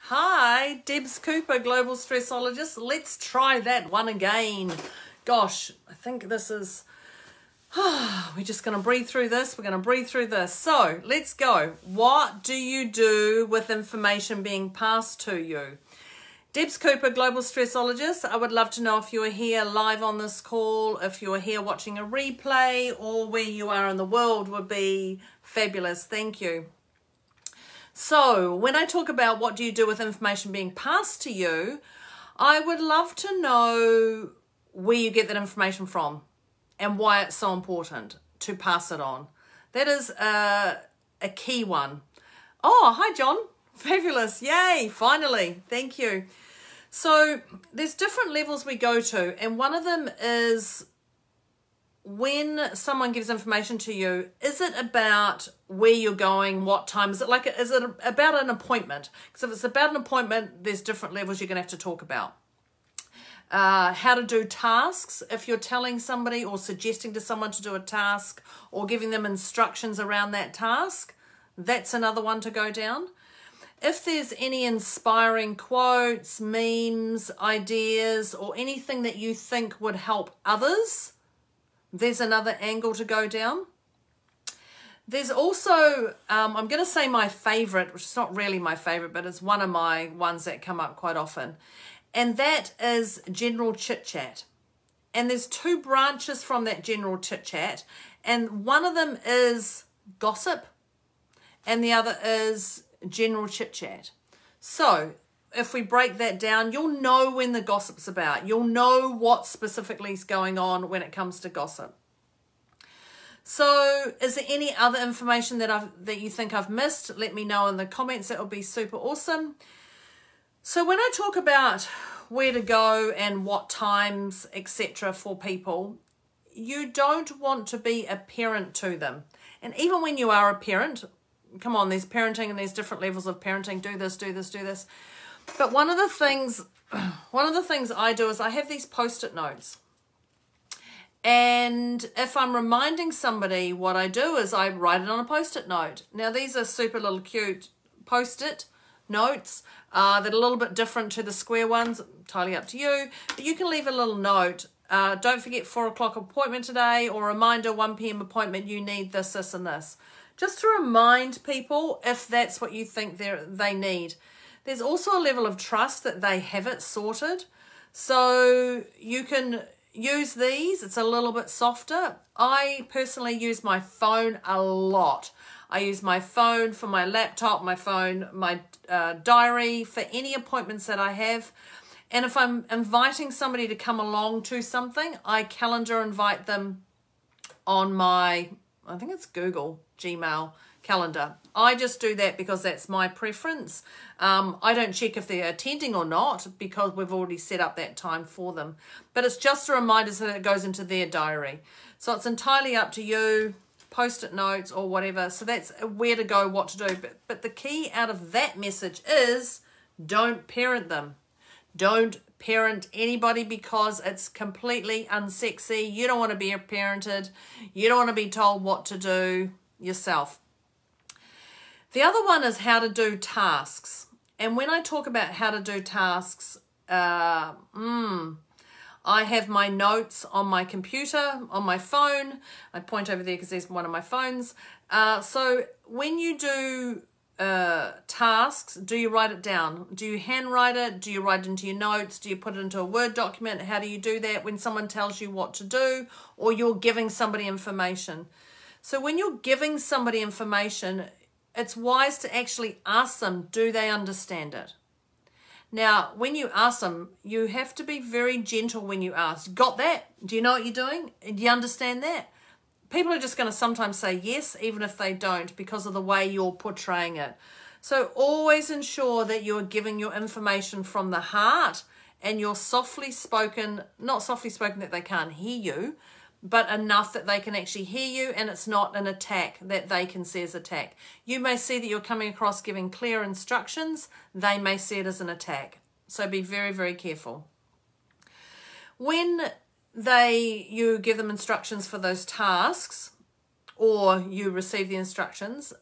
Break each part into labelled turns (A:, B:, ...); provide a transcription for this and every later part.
A: Hi, Debz Cooper, Global Stressologist. Let's try that one again. Gosh, I think this is... we're just going to breathe through this. We're going to breathe through this. So, let's go. What do you do with information being passed to you? Debz Cooper, Global Stressologist. I would love to know if you're here live on this call, if you're here watching a replay, or where you are in the world would be fabulous. Thank you. So, when I talk about what do you do with information being passed to you, I would love to know where you get that information from and why it's so important to pass it on. That is a key one. Oh, hi, John. Fabulous. Yay, finally. Thank you. So, there's different levels we go to, and one of them is when someone gives information to you, is it about where you're going, what time? Is it about an appointment? Because if it's about an appointment, there's different levels you're going to have to talk about. How to do tasks. If you're telling somebody or suggesting to someone to do a task or giving them instructions around that task, that's another one to go down. If there's any inspiring quotes, memes, ideas, or anything that you think would help others, there's another angle to go down. There's also, I'm going to say my favorite, which is not really my favorite, but it's one of my ones that come up quite often. And that is general chit chat. And there's two branches from that general chit chat. And one of them is gossip. And the other is general chit chat. So if we break that down, you'll know when the gossip's about. You'll know what specifically is going on when it comes to gossip. So is there any other information that you think I've missed? Let me know in the comments. That would be super awesome. So when I talk about where to go and what times, etc. for people, you don't want to be a parent to them. And even when you are a parent, come on, there's parenting and there's different levels of parenting. Do this, do this, do this. But one of the things I do is I have these post-it notes. And if I'm reminding somebody, what I do is I write it on a post-it note. Now, these are super little cute post-it notes that are a little bit different to the square ones. Entirely up to you. But you can leave a little note. Don't forget 4 o'clock appointment today, or reminder 1 p.m. appointment, you need this, this, and this. Just to remind people if that's what you think they need. There's also a level of trust that they have it sorted. So you can use these. It's a little bit softer. I personally use my phone a lot. I use my phone for my laptop, my phone, my diary, for any appointments that I have. And if I'm inviting somebody to come along to something, I calendar invite them on my, I think it's Google, Gmail calendar. I just do that because that's my preference. I don't check if they're attending or not because we've already set up that time for them. But it's just a reminder so that it goes into their diary. So it's entirely up to you, post-it notes or whatever. So that's where to go, what to do. But the key out of that message is don't parent them. Don't parent anybody because it's completely unsexy. You don't want to be parented. You don't want to be told what to do yourself. The other one is how to do tasks. And when I talk about how to do tasks, I have my notes on my computer, on my phone. I point over there because there's one of my phones. So when you do tasks, do you write it down? Do you handwrite it? Do you write it into your notes? Do you put it into a Word document? How do you do that when someone tells you what to do or you're giving somebody information? So when you're giving somebody information, it's wise to actually ask them, do they understand it? Now, when you ask them, you have to be very gentle when you ask. Got that? Do you know what you're doing? Do you understand that? People are just going to sometimes say yes, even if they don't, because of the way you're portraying it. So always ensure that you're giving your information from the heart and you're softly spoken, not softly spoken that they can't hear you, but enough that they can actually hear you and it's not an attack that they can see as attack. You may see that you're coming across giving clear instructions. They may see it as an attack. So be very, very careful. When you give them instructions for those tasks or you receive the instructions,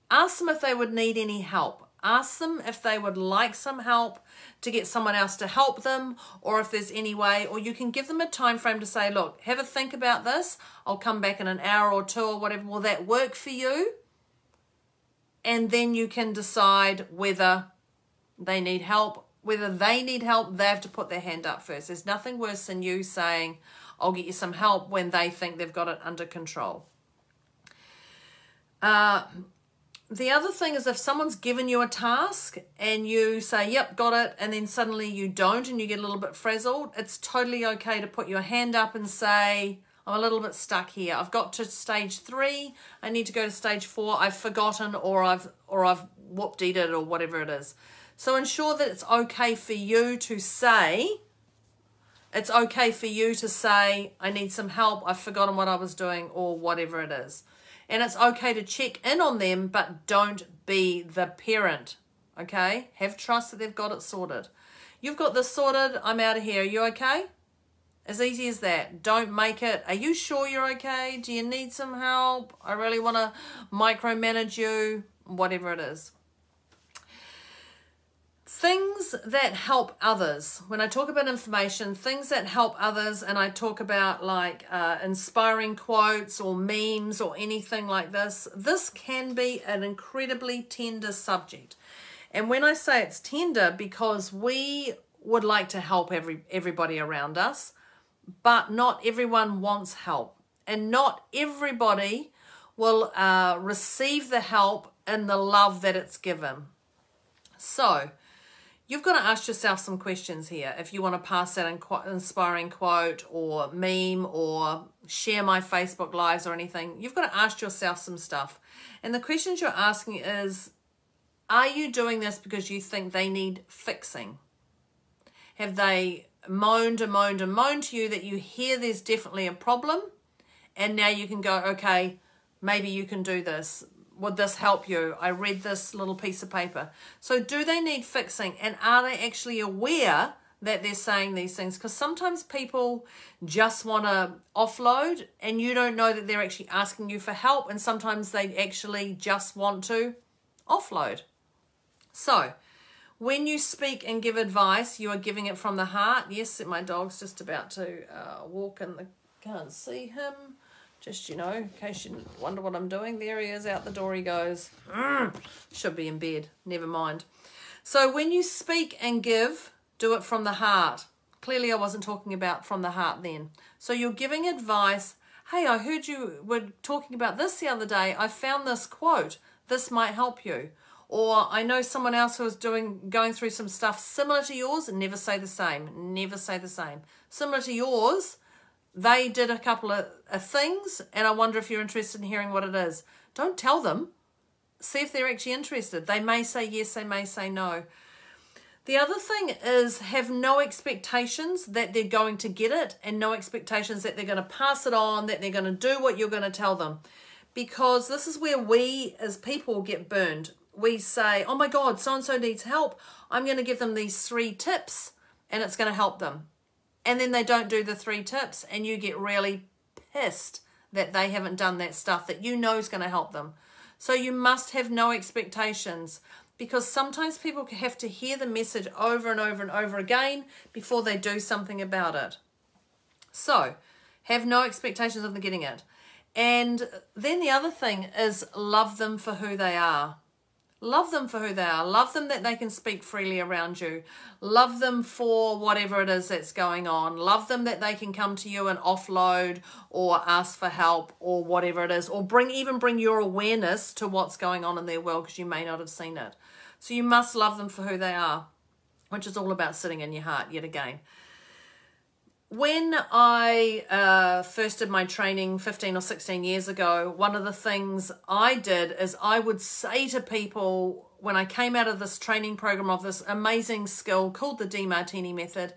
A: ask them if they would need any help. Ask them if they would like some help to get someone else to help them, or if there's any way, or you can give them a time frame to say, look, have a think about this. I'll come back in an hour or two or whatever. Will that work for you? And then you can decide whether they need help. Whether they need help, they have to put their hand up first. There's nothing worse than you saying, I'll get you some help, when they think they've got it under control. The other thing is, if someone's given you a task and you say, yep, got it, and then suddenly you don't and you get a little bit frazzled, it's totally okay to put your hand up and say, I'm a little bit stuck here. I've got to stage 3. I need to go to stage 4. I've forgotten, or I've whoop-deed it, or whatever it is. So ensure that it's okay for you to say, I need some help, I've forgotten what I was doing, or whatever it is. And it's okay to check in on them, but don't be the parent, okay? Have trust that they've got it sorted. You've got this sorted, I'm out of here. Are you okay? As easy as that. Don't make it, are you sure you're okay? Do you need some help? I really want to micromanage you. Whatever it is. Things that help others. When I talk about information, things that help others, and I talk about like inspiring quotes or memes or anything like this, this can be an incredibly tender subject. And when I say it's tender, because we would like to help everybody around us, but not everyone wants help. And not everybody will receive the help in the love that it's given. So, you've got to ask yourself some questions here. If you want to pass that inspiring quote or meme or share my Facebook lives or anything, you've got to ask yourself some stuff. And the questions you're asking is, are you doing this because you think they need fixing? Have they moaned and moaned and moaned to you that you hear there's definitely a problem? And now you can go, okay, maybe you can do this. Would this help you? I read this little piece of paper. So do they need fixing? And are they actually aware that they're saying these things? Because sometimes people just want to offload and you don't know that they're actually asking you for help. And sometimes they actually just want to offload. So when you speak and give advice, you are giving it from the heart. Yes, my dog's just about to walk in the... Can't see him. Just, you know, in case you wonder what I'm doing. There he is, out the door he goes. Should be in bed, never mind. So when you speak and give, do it from the heart. Clearly I wasn't talking about from the heart then. So you're giving advice. Hey, I heard you were talking about this the other day. I found this quote. This might help you. Or I know someone else who is going through some stuff similar to yours. And never say the same. Never say the same. Similar to yours. They did a couple of things, and I wonder if you're interested in hearing what it is. Don't tell them. See if they're actually interested. They may say yes, they may say no. The other thing is, have no expectations that they're going to get it, and no expectations that they're going to pass it on, that they're going to do what you're going to tell them. Because this is where we as people get burned. We say, oh my God, so-and-so needs help. I'm going to give them these 3 tips, and it's going to help them. And then they don't do the 3 tips, and you get really pissed that they haven't done that stuff that you know is going to help them. So you must have no expectations, because sometimes people have to hear the message over and over and over again before they do something about it. So have no expectations of them getting it. And then the other thing is, love them for who they are. Love them for who they are. Love them that they can speak freely around you. Love them for whatever it is that's going on. Love them that they can come to you and offload or ask for help or whatever it is. Or even bring your awareness to what's going on in their world, because you may not have seen it. So you must love them for who they are, which is all about sitting in your heart yet again. When I first did my training 15 or 16 years ago, one of the things I did is I would say to people, when I came out of this training program of this amazing skill called the DeMartini method,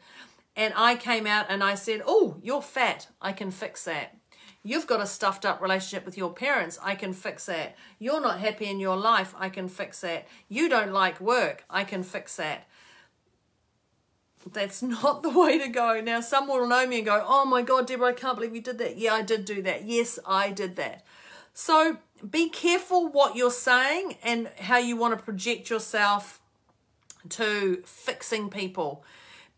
A: and I came out and I said, oh, you're fat, I can fix that. You've got a stuffed up relationship with your parents, I can fix that. You're not happy in your life, I can fix that. You don't like work, I can fix that. That's not the way to go. Now, some will know me and go, oh my God, Deborah, I can't believe you did that. Yeah, I did do that. Yes, I did that. So be careful what you're saying and how you want to project yourself to fixing people.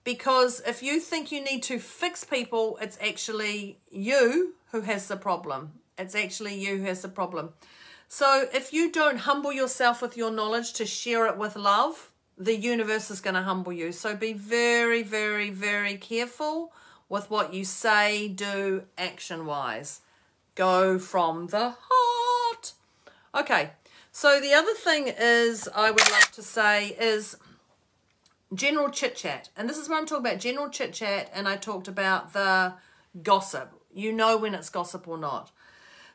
A: Because if you think you need to fix people, it's actually you who has the problem. It's actually you who has the problem. So if you don't humble yourself with your knowledge to share it with love, the universe is going to humble you. So be very, very, very careful with what you say, do, action-wise. Go from the heart. Okay, so the other thing is I would love to say is general chit-chat. And this is what I'm talking about, general chit-chat, and I talked about the gossip. You know when it's gossip or not.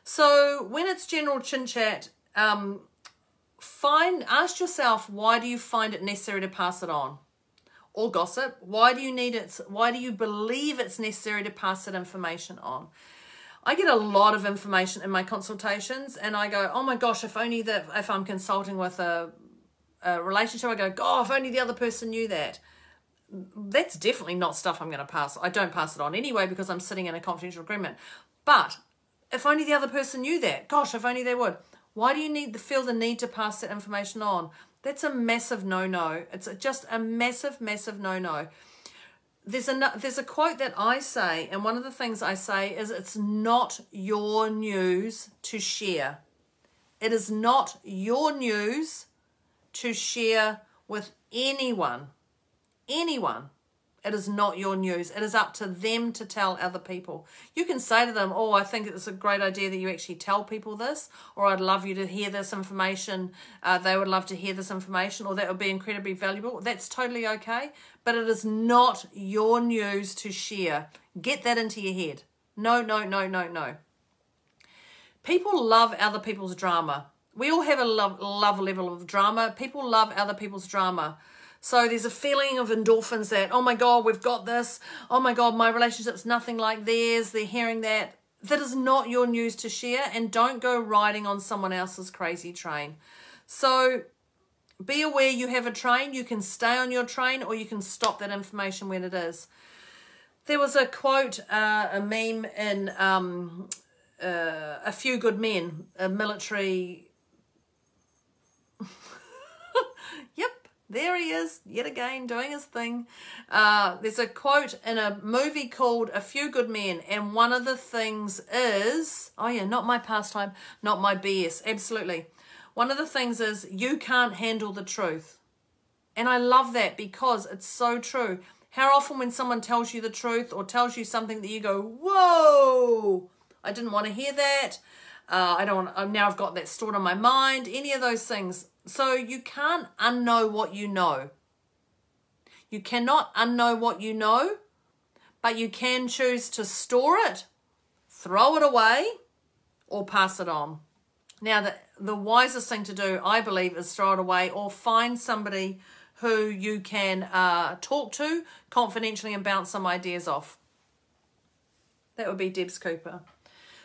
A: So when it's general chit-chat, ask yourself, why do you find it necessary to pass it on? Or gossip, why do you believe it's necessary to pass that information on? I get a lot of information in my consultations, and I go, oh my gosh, if I'm consulting with a relationship, I go, oh, if only the other person knew that. That's definitely not stuff I'm going to pass. I don't pass it on anyway because I'm sitting in a confidential agreement. But if only the other person knew that. Gosh, if only they would. Why do you feel the need to pass that information on? That's a massive no-no. It's just a massive, massive no-no. There's a quote that I say, and one of the things I say is, it's not your news to share. It is not your news to share with anyone. Anyone. It is not your news. It is up to them to tell other people. You can say to them, oh, I think it's a great idea that you actually tell people this, or I'd love you to hear this information. They would love to hear this information, or that would be incredibly valuable. That's totally okay, but it is not your news to share. Get that into your head. No, no, no, no, no. People love other people's drama. We all have a love level of drama. People love other people's drama. So there's a feeling of endorphins that, oh my God, we've got this. Oh my God, my relationship's nothing like theirs. They're hearing that. That is not your news to share, and don't go riding on someone else's crazy train. So be aware you have a train. You can stay on your train, or you can stop that information when it is. There was a quote, a meme in A Few Good Men, a military... Yep. There he is, yet again, doing his thing. There's a quote in a movie called A Few Good Men, and one of the things is, oh yeah, not my pastime, not my BS, absolutely. One of the things is, you can't handle the truth. And I love that because it's so true. How often when someone tells you the truth or tells you something that you go, whoa, I didn't want to hear that. Now I've got that stored on my mind, any of those things. So you can't unknow what you know. You cannot unknow what you know, but you can choose to store it, throw it away, or pass it on. Now, the wisest thing to do, I believe, is throw it away or find somebody who you can talk to confidentially and bounce some ideas off. That would be Debz Cooper.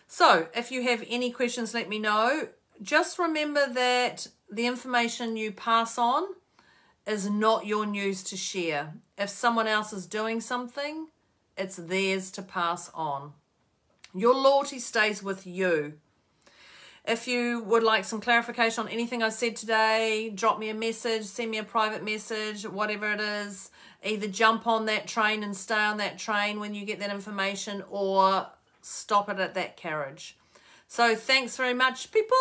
A: So if you have any questions, let me know. Just remember that the information you pass on is not your news to share. If someone else is doing something, it's theirs to pass on. Your loyalty stays with you. If you would like some clarification on anything I said today, drop me a message, send me a private message, whatever it is. Either jump on that train and stay on that train when you get that information, or stop it at that carriage. So thanks very much, people.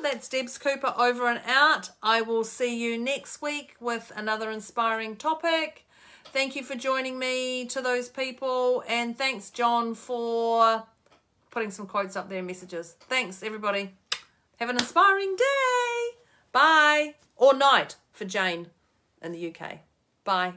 A: That's Debz Cooper over and out. I will see you next week with another inspiring topic. Thank you for joining me, to those people. And thanks, John, for putting some quotes up there, messages. Thanks, everybody. Have an inspiring day. Bye. Or night for Jane in the UK. Bye.